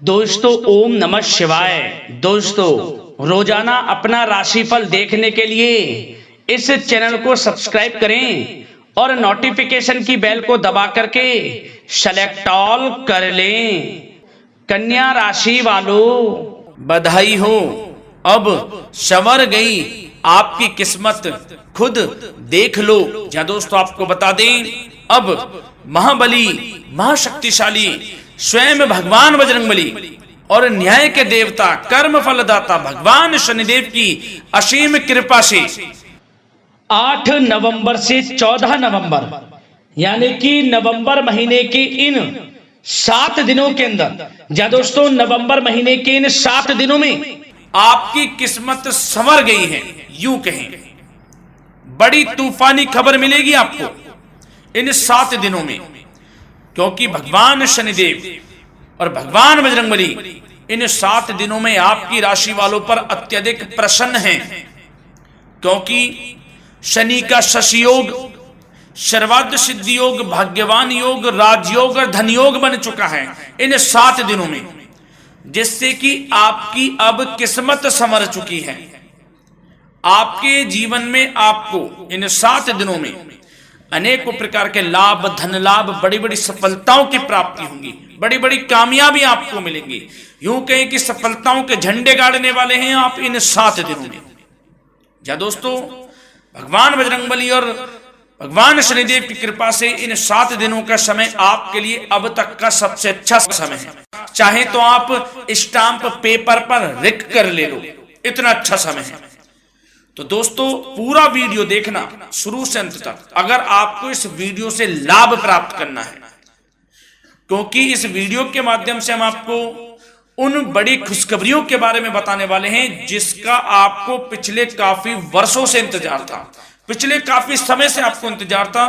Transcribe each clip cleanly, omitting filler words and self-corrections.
दोस्तों ओम नमः शिवाय। दोस्तों रोजाना अपना राशिफल देखने के लिए इस चैनल को सब्सक्राइब करें और नोटिफिकेशन की बेल को दबा करके सेलेक्ट ऑल कर लें। कन्या राशि वालों बधाई हो, अब संवर गई आपकी किस्मत, खुद देख लो। या दोस्तों आपको बता दें, अब महाबली महाशक्तिशाली स्वयं भगवान बजरंगबली और न्याय के देवता कर्म फलदाता भगवान शनिदेव की असीम कृपा से 8 नवंबर से 14 नवंबर यानी कि नवंबर महीने के इन 7 दिनों के अंदर, या दोस्तों नवंबर महीने के इन 7 दिनों में आपकी किस्मत संवर गई है। यूं कहें, बड़ी तूफानी खबर मिलेगी आपको इन 7 दिनों में, क्योंकि भगवान शनिदेव और भगवान बजरंगबली इन 7 दिनों में आपकी राशि वालों पर अत्यधिक प्रसन्न हैं, क्योंकि शनि का शशि योग, सर्वार्थ सिद्धि योग, भाग्यवान योग, राजयोग और धन योग बन चुका है इन 7 दिनों में, जिससे कि आपकी अब किस्मत संवर चुकी है। आपके जीवन में आपको इन 7 दिनों में अनेकों प्रकार के लाभ, धन लाभ, बड़ी बड़ी सफलताओं की प्राप्ति होंगी, बड़ी बड़ी कामयाबी आपको मिलेंगी। यूं कहें कि सफलताओं के झंडे गाड़ने वाले हैं आप इन 7 दिनों में। या दोस्तों भगवान बजरंगबली और भगवान शनिदेव की कृपा से इन 7 दिनों का समय आपके लिए अब तक का सबसे अच्छा समय है। चाहे तो आप स्टाम्प पेपर पर लिख कर ले लो, इतना अच्छा समय है। तो दोस्तों पूरा वीडियो देखना शुरू से अंत तक, अगर आपको इस वीडियो से लाभ प्राप्त करना है, क्योंकि इस वीडियो के माध्यम से हम आपको उन बड़ी खुशखबरियों के बारे में बताने वाले हैं जिसका आपको पिछले काफी वर्षों से इंतजार था, पिछले काफी समय से आपको इंतजार था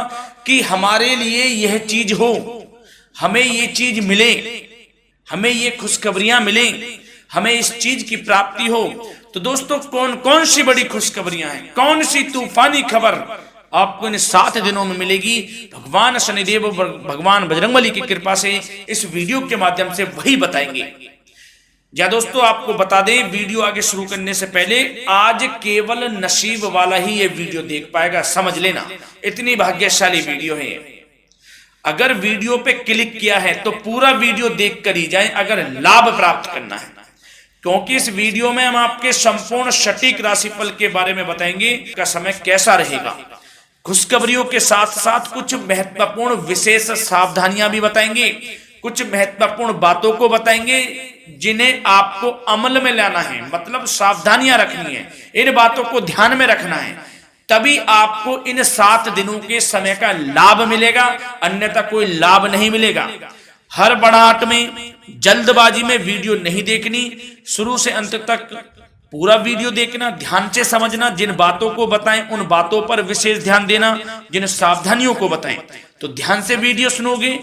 कि हमारे लिए यह चीज हो, हमें ये चीज मिले, हमें ये खुशखबरियां मिले, हमें इस चीज की प्राप्ति हो। तो दोस्तों कौन कौन सी बड़ी खुशखबरियां हैं, कौन सी तूफानी खबर आपको इन 7 दिनों में मिलेगी, भगवान शनिदेव और भगवान बजरंगबली की कृपा से इस वीडियो के माध्यम से वही बताएंगे। या दोस्तों आपको बता दें, वीडियो आगे शुरू करने से पहले आज केवल नसीब वाला ही ये वीडियो देख पाएगा, समझ लेना, इतनी भाग्यशाली वीडियो है। अगर वीडियो पे क्लिक किया है तो पूरा वीडियो देख कर ही जाए अगर लाभ प्राप्त करना है, क्योंकि इस वीडियो में हम आपके संपूर्ण सटीक राशिफल के बारे में बताएंगे का समय कैसा रहेगा। खुशखबरियों के साथ साथ कुछ महत्वपूर्ण विशेष सावधानियां भी बताएंगे, कुछ महत्वपूर्ण बातों को बताएंगे जिन्हें आपको अमल में लाना है, मतलब सावधानियां रखनी है, इन बातों को ध्यान में रखना है, तभी आपको इन 7 दिनों के समय का लाभ मिलेगा, अन्यथा कोई लाभ नहीं मिलेगा। हर बढ़ाहट में, जल्दबाजी में वीडियो नहीं देखनी, शुरू से अंत तक पूरा वीडियो देखना, ध्यान से समझना, जिन बातों को बताएं उन बातों पर विशेष ध्यान देना, जिन सावधानियों को बताएं तो ध्यान से वीडियो सुनोगे,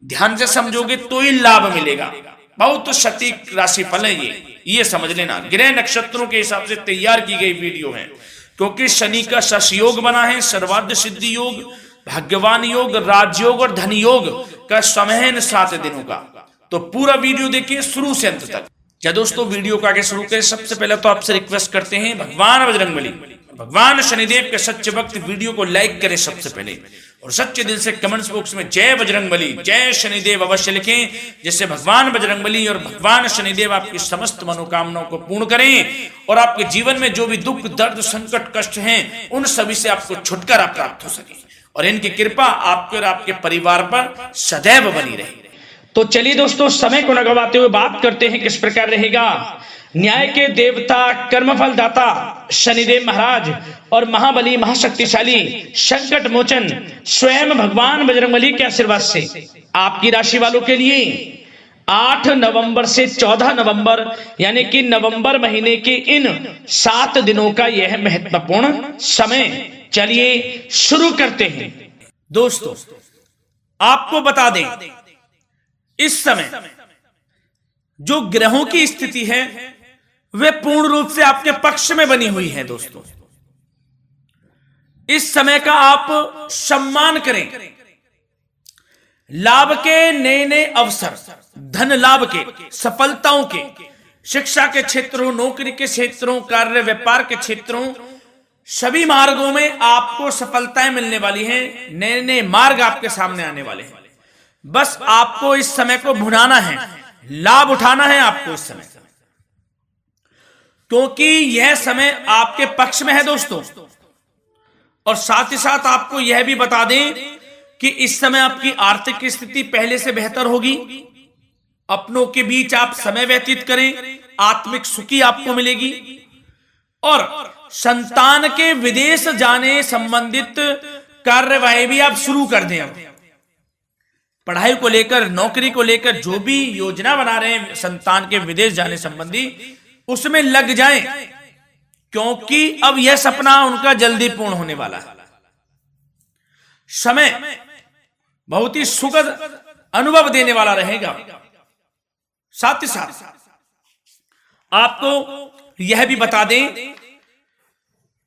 ध्यान से समझोगे तो ही लाभ मिलेगा। बहुत सटीक राशिफल है ये समझ लेना। ग्रह नक्षत्रों के हिसाब से तैयार की गई वीडियो है, क्योंकि शनि का शशि योग बना है, सर्वार्थ सिद्धि योग, भाग्यवान योग, राजयोग और धन योग का समय है इन 7 दिनों का। तो पूरा वीडियो देखिए शुरू से अंत तक। या दोस्तों वीडियो को आगे शुरू करें, सबसे पहले तो आपसे रिक्वेस्ट करते हैं, भगवान बजरंगबली, भगवान शनिदेव के सच्चे भक्त वीडियो को लाइक करें सबसे पहले, और सच्चे दिल से कमेंट्स बॉक्स में जय बजरंगबली, जय शनिदेव अवश्य लिखें, जिससे भगवान बजरंगबली और भगवान शनिदेव आपकी समस्त मनोकामनाओं को पूर्ण करें और आपके जीवन में जो भी दुख, दर्द, संकट, कष्ट हैं उन सभी से आपको छुटकारा प्राप्त हो सके और इनकी कृपा आपके और आपके परिवार पर सदैव बनी रहे। तो चलिए दोस्तों समय को न गवाते हुए बात करते हैं किस प्रकार रहेगा न्याय के देवता, कर्मफल दाता शनिदेव महाराज और महाबली महाशक्तिशाली संकट मोचन स्वयं भगवान बजरंगबली के आशीर्वाद से आपकी राशि वालों के लिए 8 नवंबर से 14 नवंबर यानी कि नवंबर महीने के इन 7 दिनों का यह महत्वपूर्ण समय। चलिए शुरू करते हैं। दोस्तों आपको बता दें, इस समय जो ग्रहों की स्थिति है वे पूर्ण रूप से आपके पक्ष में बनी हुई है। दोस्तों इस समय का आप सम्मान करें, लाभ के नए नए अवसर, धन लाभ के, सफलताओं के, शिक्षा के क्षेत्रों, नौकरी के क्षेत्रों, कार्य व्यापार के क्षेत्रों, सभी मार्गों में आपको सफलताएं मिलने वाली हैं। नए नए मार्ग आपके सामने आने वाले हैं। बस आपको इस समय को भुनाना है, लाभ उठाना है आपको इस समय, क्योंकि यह समय आपके पक्ष में है दोस्तों। और साथ ही साथ आपको यह भी बता दें कि इस समय आपकी आर्थिक स्थिति पहले से बेहतर होगी। अपनों के बीच आप समय व्यतीत करें, आत्मिक सुखी आपको मिलेगी। और संतान के विदेश जाने संबंधित कार्यवाही भी आप शुरू कर दें। अब पढ़ाई को लेकर, नौकरी को लेकर जो भी योजना बना रहे हैं संतान के विदेश जाने संबंधी, उसमें लग जाएं, क्योंकि अब यह सपना उनका जल्दी पूर्ण होने वाला है। समय बहुत ही सुखद अनुभव देने वाला रहेगा। साथ ही साथ आपको यह भी बता दें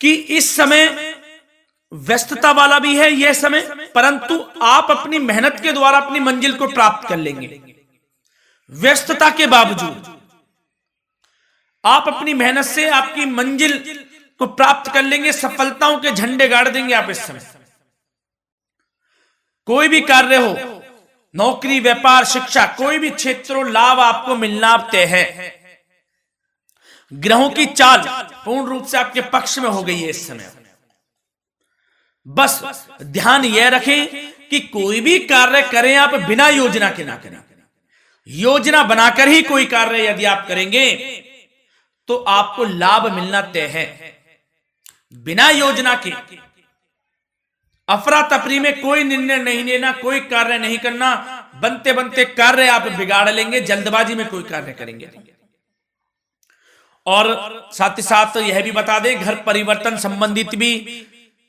कि इस समय व्यस्तता वाला भी है यह समय, परंतु आप अपनी मेहनत के द्वारा अपनी मंजिल को प्राप्त कर लेंगे। व्यस्तता के बावजूद आप अपनी मेहनत से आपकी मंजिल को प्राप्त कर लेंगे। सफलताओं के झंडे गाड़ देंगे आप इस समय। कोई भी कार्य हो, नौकरी, व्यापार, शिक्षा, कोई भी क्षेत्र, लाभ आपको मिलना तय है। ग्रहों की चाल पूर्ण रूप से आपके पक्ष में हो गई है इस समय। बस ध्यान यह रखें कि कोई भी कार्य करें आप बिना योजना के ना करें। योजना बनाकर ही कोई कार्य यदि आप करेंगे तो आपको लाभ मिलना तय है। बिना योजना के अफरा तफरी में कोई निर्णय नहीं लेना, कोई कार्य नहीं करना। बनते बनते कार्य आप बिगाड़ लेंगे, जल्दबाजी में कोई कार्य करेंगे। और साथ ही साथ यह भी बता दें, घर परिवर्तन संबंधित भी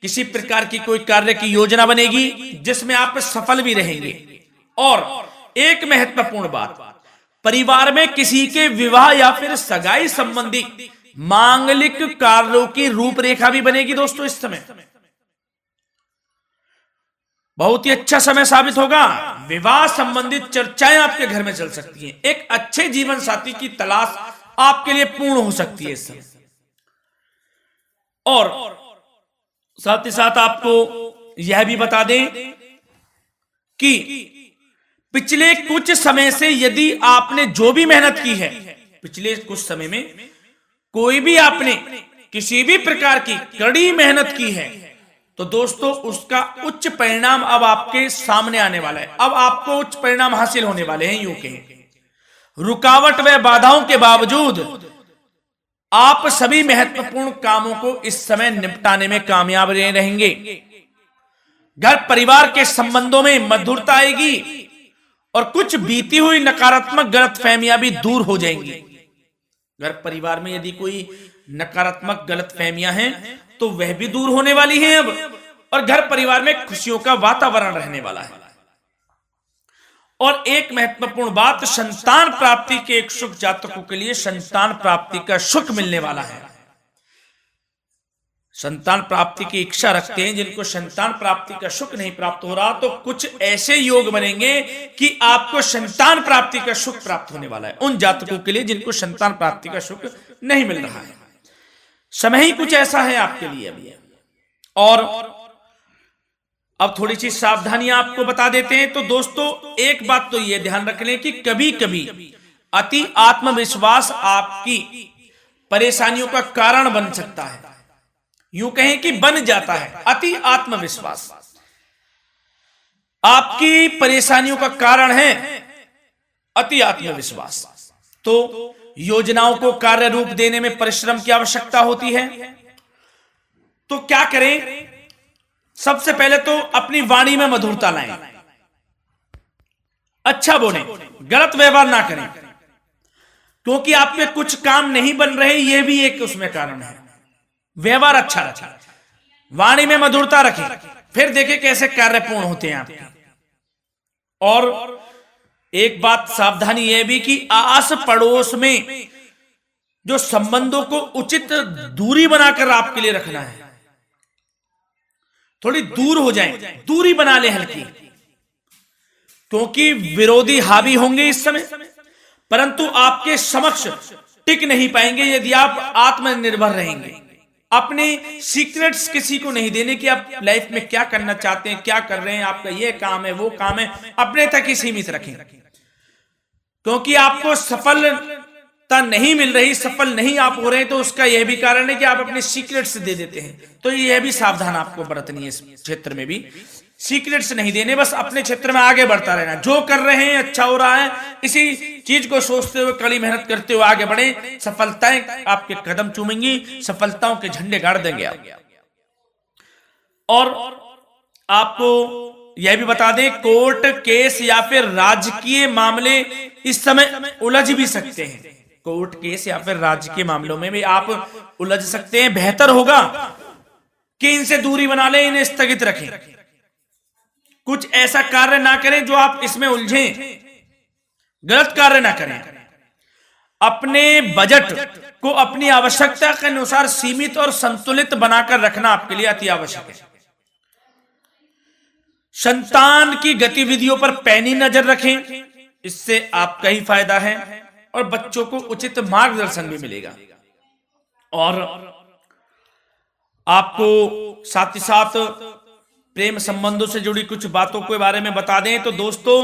किसी प्रकार की कोई कार्य की योजना बनेगी जिसमें आप सफल भी रहेंगे। और एक महत्वपूर्ण बात, परिवार में किसी के विवाह या फिर सगाई संबंधी मांगलिक कार्यों की रूपरेखा भी बनेगी दोस्तों इस समय। बहुत ही अच्छा समय साबित होगा। विवाह संबंधित चर्चाएं आपके घर में चल सकती हैं। एक अच्छे जीवन साथी की तलाश आपके लिए पूर्ण हो सकती है इस समय। और साथ ही साथ आपको यह भी बता दें कि पिछले कुछ समय से यदि आपने जो भी मेहनत की है, पिछले कुछ समय में कोई भी आपने किसी भी प्रकार की कड़ी मेहनत की है, तो दोस्तों उसका उच्च परिणाम अब आपके सामने आने वाला है। अब आपको उच्च परिणाम हासिल होने वाले हैं। यूं कहें, रुकावट व बाधाओं के बावजूद आप सभी महत्वपूर्ण कामों को इस समय निपटाने में कामयाब रहेंगे। घर परिवार के संबंधों में मधुरता आएगी और कुछ बीती हुई नकारात्मक गलतफहमियां भी दूर हो जाएंगी। घर परिवार में यदि कोई नकारात्मक गलतफहमियां हैं तो वह भी दूर होने वाली हैं अब, और घर परिवार में खुशियों का वातावरण रहने वाला है। और एक महत्वपूर्ण बात, संतान प्राप्ति के इच्छुक जातकों के लिए संतान प्राप्ति का सुख मिलने वाला है। संतान प्राप्ति की इच्छा रखते हैं जिनको संतान प्राप्ति का सुख नहीं प्राप्त हो रहा, तो कुछ ऐसे योग बनेंगे कि आपको संतान प्राप्ति का सुख प्राप्त होने वाला है। उन जातकों के लिए जिनको संतान प्राप्ति का सुख नहीं मिल रहा है, समय ही कुछ ऐसा है आपके लिए अभी। और अब थोड़ी सी सावधानियां आपको बता देते हैं। तो दोस्तों एक बात तो यह ध्यान रख लें कि कभी कभी अति आत्मविश्वास आपकी परेशानियों का कारण बन सकता है। यूं कहें कि बन जाता है। अति आत्मविश्वास आपकी परेशानियों का कारण है। अति आत्मविश्वास तो योजनाओं को कार्य रूप देने में परिश्रम की आवश्यकता होती है। तो क्या करें? सबसे पहले तो अपनी वाणी में मधुरता लाएं, अच्छा बोलें, गलत व्यवहार ना करें, क्योंकि आप पे कुछ काम नहीं बन रहे, यह भी एक उसमें कारण है। व्यवहार अच्छा रखें, वाणी में मधुरता रखें, फिर देखें कैसे कार्य पूर्ण होते हैं आपके। और एक बात सावधानी यह भी कि आस पड़ोस में जो संबंधों को उचित दूरी बनाकर आपके लिए रखना है। थोड़ी दूर हो जाएं, दूरी बना ले हल्की, क्योंकि विरोधी हावी होंगे इस समय, परंतु आपके समक्ष टिक नहीं पाएंगे यदि आप आत्मनिर्भर रहेंगे। अपने सीक्रेट्स किसी को नहीं देने कि आप लाइफ में क्या करना चाहते हैं, क्या कर रहे हैं, आपका ये काम है, वो काम है, अपने तक ही सीमित रखें। क्योंकि आपको सफलता नहीं मिल रही, सफल नहीं आप हो रहे, तो उसका यह भी कारण है कि आप अपने सीक्रेट्स दे देते हैं। तो यह भी सावधान आपको बरतनी है, इस क्षेत्र में भी सीक्रेट्स नहीं देने, बस अपने क्षेत्र में आगे बढ़ता रहना। जो कर रहे हैं अच्छा हो रहा है, इसी चीज को सोचते हुए कड़ी मेहनत करते हुए आगे बढ़े। सफलताएं आपके कदम चूमेंगी, सफलताओं के झंडे गाड़ देंगे आप। और आपको यह भी बता दें, कोर्ट केस या फिर राजकीय मामले इस समय उलझ भी सकते हैं। कोर्ट केस या फिर राजकीय मामलों में भी आप उलझ सकते हैं। बेहतर होगा कि इनसे दूरी बना लें, इन्हें स्थगित रखें, कुछ ऐसा कार्य ना करें जो आप इसमें उलझें, गलत कार्य ना करें। अपने बजट को अपनी आवश्यकता के अनुसार सीमित और संतुलित बनाकर रखना आपके लिए अति आवश्यक है। संतान की गतिविधियों पर पैनी नजर रखें, इससे आपका ही फायदा है और बच्चों को उचित मार्गदर्शन भी मिलेगा। और आपको साथ ही साथ प्रेम संबंधों से जुड़ी कुछ बातों के बारे में बता दें तो दोस्तों,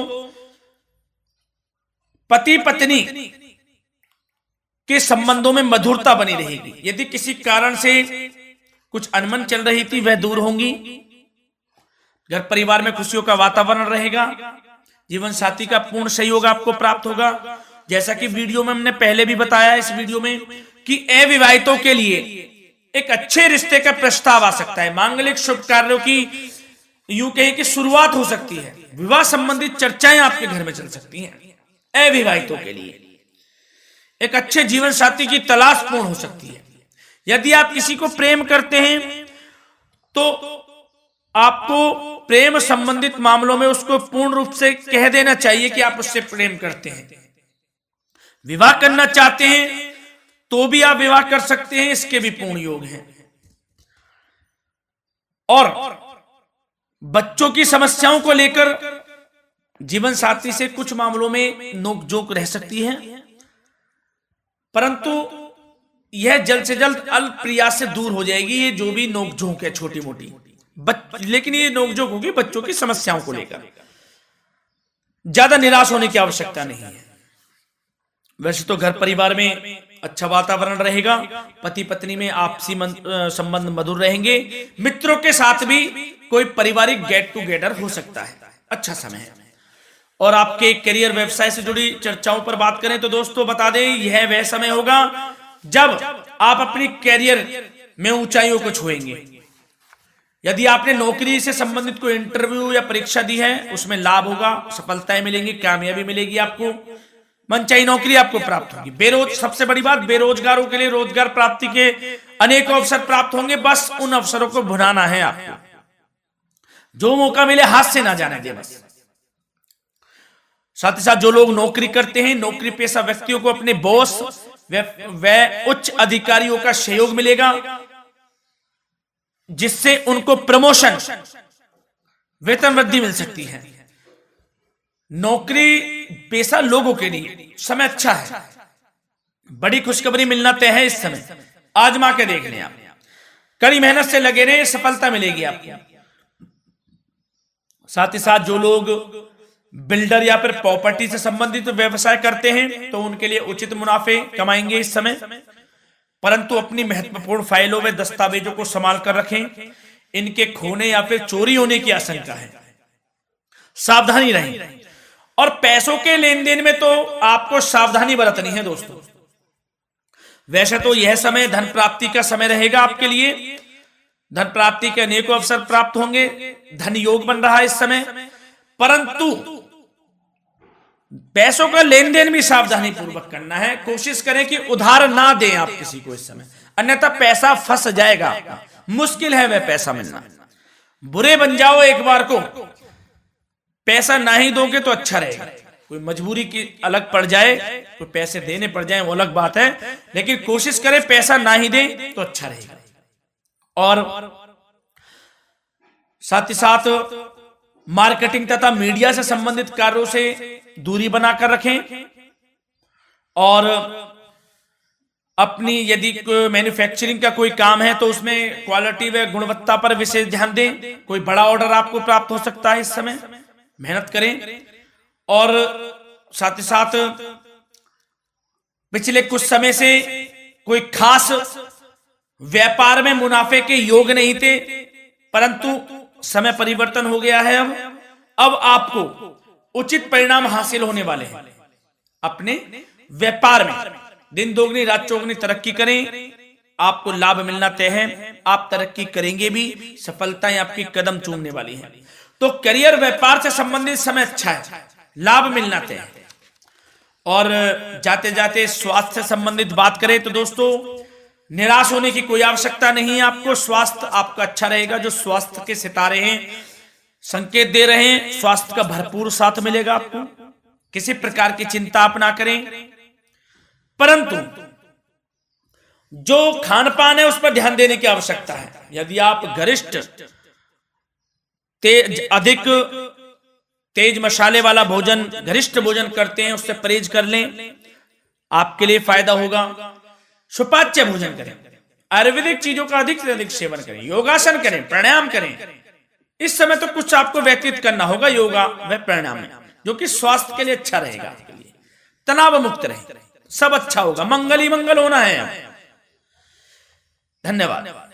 पति पत्नी के संबंधों में मधुरता बनी रहेगी। यदि किसी कारण से कुछ अनबन चल रही थी वह दूर होंगी। घर परिवार में खुशियों का वातावरण रहेगा। जीवन साथी का पूर्ण सहयोग आपको प्राप्त होगा। जैसा कि वीडियो में हमने पहले भी बताया इस वीडियो में कि अविवाहितों के लिए एक अच्छे रिश्ते का प्रस्ताव आ सकता है। मांगलिक शुभ कार्यों की यूं कहें कि शुरुआत हो सकती है। विवाह संबंधित चर्चाएं आपके घर में चल सकती हैं। अविवाहितों के लिए एक अच्छे जीवन साथी की तलाश पूर्ण हो सकती है। यदि आप किसी को प्रेम करते हैं तो आपको प्रेम संबंधित मामलों में उसको पूर्ण रूप से कह देना चाहिए कि आप उससे प्रेम करते हैं। विवाह करना चाहते हैं तो भी आप विवाह कर सकते हैं, इसके भी पूर्ण योग हैं। और बच्चों की समस्याओं को लेकर जीवन साथी से कुछ मामलों में नोकझोंक रह सकती है, परंतु यह जल्द से जल्द अल्प प्रयास से दूर हो जाएगी। ये जो भी नोकझोंक है छोटी मोटी, लेकिन ये नोकझोंक होगी बच्चों की समस्याओं को लेकर। ज्यादा निराश होने की आवश्यकता नहीं है। वैसे तो घर परिवार में अच्छा वातावरण रहेगा। पति पत्नी में आपसी संबंध मधुर रहेंगे। मित्रों के साथ भी कोई पारिवारिक गेट टुगेदर हो सकता है। अच्छा समय है। और आपके करियर व्यवसाय से जुड़ी चर्चाओं पर बात करें तो दोस्तों बता दें, यह वह समय होगा जब आप अपनी करियर में ऊंचाइयों को छुएंगे। यदि आपने नौकरी से संबंधित कोई इंटरव्यू या परीक्षा दी है, उसमें लाभ होगा, सफलताएं मिलेंगी, कामयाबी मिलेगी आपको, मनचाही नौकरी आपको प्राप्त होगी। सबसे बड़ी बात, बेरोजगारों के लिए रोजगार प्राप्ति के अनेक अवसर प्राप्त होंगे। बस उन अवसरों को भुनाना है आपको। जो मौका मिले हाथ से ना जाने दे बस। साथ ही साथ जो लोग नौकरी करते हैं, नौकरी पेशा व्यक्तियों को अपने बॉस व उच्च अधिकारियों का सहयोग मिलेगा, जिससे उनको प्रमोशन, वेतन वृद्धि मिल सकती है। नौकरी पेशा लोगों के लिए समय अच्छा है। बड़ी खुशखबरी मिलना तय है इस समय। आजमा के देख लें आप, कड़ी मेहनत से लगे रहे, सफलता मिलेगी आपको। साथ ही साथ जो लोग बिल्डर या फिर प्रॉपर्टी से संबंधित व्यवसाय करते हैं तो उनके लिए उचित मुनाफे कमाएंगे इस समय, परंतु अपनी महत्वपूर्ण फाइलों में दस्तावेजों को संभाल कर रखें। इनके खोने या फिर चोरी होने की आशंका है, सावधानी रहें। और पैसों के लेन देन में तो आपको सावधानी बरतनी है दोस्तों। वैसे तो यह समय धन प्राप्ति का समय रहेगा आपके लिए। धन प्राप्ति के अनेकों अवसर प्राप्त होंगे, धन योग बन रहा है इस समय, परंतु पैसों का लेन देन भी सावधानी पूर्वक करना है। कोशिश करें कि उधार ना दें आप किसी को इस समय, अन्यथा पैसा फंस जाएगा आपका। मुश्किल है वह पैसा मिलना। बुरे बन जाओ एक बार को, पैसा ना ही दोगे तो अच्छा रहेगा। कोई मजबूरी की अलग पड़ जाए, कोई पैसे देने पड़ जाए वो अलग बात है, लेकिन कोशिश करें पैसा ना ही दें तो अच्छा रहेगा। और साथ ही साथ मार्केटिंग तथा मीडिया से संबंधित कार्यों से दूरी बनाकर रखें और अपनी यदि मैन्युफैक्चरिंग का कोई काम है तो उसमें क्वालिटी व गुणवत्ता पर विशेष ध्यान दें। कोई बड़ा ऑर्डर आपको प्राप्त हो सकता है, इस समय मेहनत करें। और साथ ही साथ पिछले कुछ समय से कोई खास व्यापार में मुनाफे के योग नहीं थे, परंतु समय परिवर्तन हो गया है। अब आपको उचित परिणाम हासिल होने वाले हैं। अपने व्यापार में दिन दोगुनी रात चौगुनी तरक्की करें, आपको लाभ मिलना तय है। आप तरक्की करेंगे भी, सफलताएं आपकी कदम चूमने वाली हैं। तो करियर व्यापार से संबंधित समय अच्छा है, लाभ मिलना तय है। और जाते जाते स्वास्थ्य से संबंधित बात करें तो दोस्तों निराश होने की कोई आवश्यकता नहीं है। आपको स्वास्थ्य आपका अच्छा रहेगा। जो स्वास्थ्य के सितारे हैं संकेत दे रहे हैं, स्वास्थ्य का भरपूर साथ मिलेगा आपको। किसी प्रकार की चिंता आप ना करें, परंतु जो खान पान है उस पर ध्यान देने की आवश्यकता है। यदि आप गरिष्ठ अधिक तेज मसाले वाला भोजन, गरिष्ठ भोजन करते हैं, उससे परहेज कर लें, आपके लिए फायदा होगा। सुपाच्य भोजन करें, आयुर्वेदिक चीजों का अधिक से अधिक सेवन करें, योगासन करें, प्राणायाम करें। इस समय तो कुछ आपको व्यतीत करना होगा योगा व प्राणायाम में, जो कि स्वास्थ्य के लिए अच्छा रहेगा। आपके लिए तनाव मुक्त रहे, सब अच्छा होगा। मंगल ही मंगल होना है। धन्यवाद।